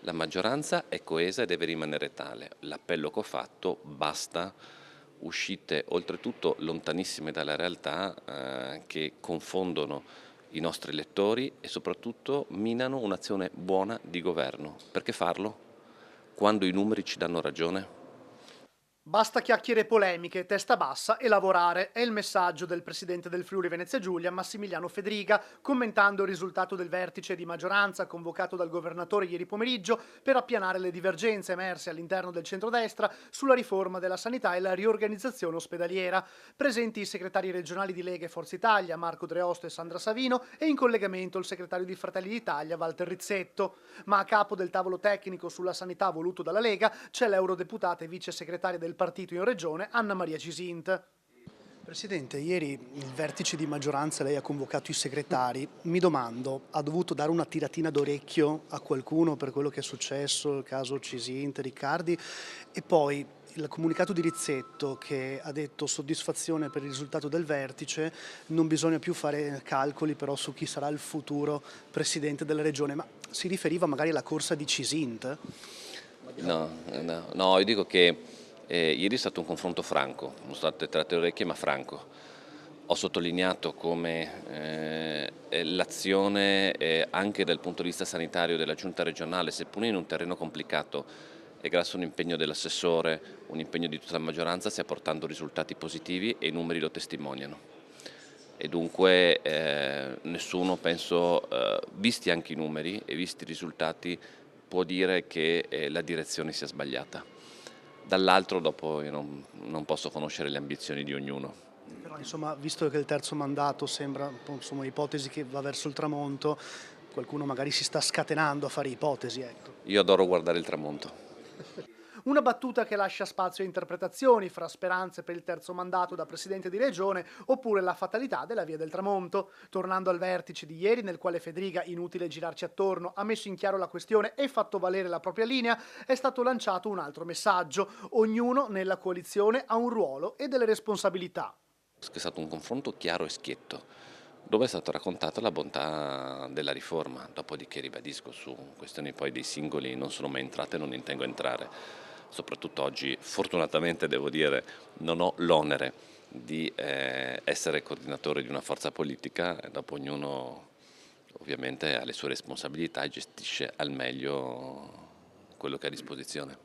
La maggioranza è coesa e deve rimanere tale. L'appello che ho fatto basta, uscite oltretutto lontanissime dalla realtà, che confondono i nostri elettori e soprattutto minano un'azione buona di governo. Perché farlo? Quando i numeri ci danno ragione? Basta chiacchiere e polemiche, testa bassa e lavorare. È il messaggio del presidente del Friuli Venezia Giulia, Massimiliano Fedriga, commentando il risultato del vertice di maggioranza convocato dal governatore ieri pomeriggio per appianare le divergenze emerse all'interno del centrodestra sulla riforma della sanità e la riorganizzazione ospedaliera. Presenti i segretari regionali di Lega e Forza Italia, Marco Dreosto e Sandra Savino, e in collegamento il segretario di Fratelli d'Italia, Walter Rizzetto. Ma a capo del tavolo tecnico sulla sanità voluto dalla Lega c'è l'eurodeputata e vice segretaria del partito in regione Anna Maria Cisint. Presidente, ieri il vertice di maggioranza lei ha convocato i segretari. Mi domando, ha dovuto dare una tiratina d'orecchio a qualcuno per quello che è successo, il caso Cisint, Riccardi, e poi il comunicato di Rizzetto che ha detto soddisfazione per il risultato del vertice, non bisogna più fare calcoli però su chi sarà il futuro presidente della regione, ma si riferiva magari alla corsa di Cisint? No, io dico che ieri è stato un confronto franco, sono state tratte orecchie ma franco. Ho sottolineato come l'azione anche dal punto di vista sanitario della giunta regionale, seppur in un terreno complicato e grazie a un impegno dell'assessore, un impegno di tutta la maggioranza, stia portando risultati positivi e i numeri lo testimoniano. E dunque nessuno, penso, visti anche i numeri e visti i risultati, può dire che la direzione sia sbagliata. Dall'altro dopo io non posso conoscere le ambizioni di ognuno. Però insomma, visto che il terzo mandato sembra insomma, ipotesi che va verso il tramonto, qualcuno magari si sta scatenando a fare ipotesi, ecco. Io adoro guardare il tramonto. Una battuta che lascia spazio a interpretazioni fra speranze per il terzo mandato da presidente di regione oppure la fatalità della via del tramonto. Tornando al vertice di ieri, nel quale Fedriga, inutile girarci attorno, ha messo in chiaro la questione e fatto valere la propria linea, è stato lanciato un altro messaggio. Ognuno nella coalizione ha un ruolo e delle responsabilità. È stato un confronto chiaro e schietto, dove è stata raccontata la bontà della riforma, dopodiché ribadisco su questioni poi dei singoli non sono mai entrate e non intendo entrare. Soprattutto oggi, fortunatamente devo dire, non ho l'onere di essere coordinatore di una forza politica, e dopo ognuno ovviamente ha le sue responsabilità e gestisce al meglio quello che ha a disposizione.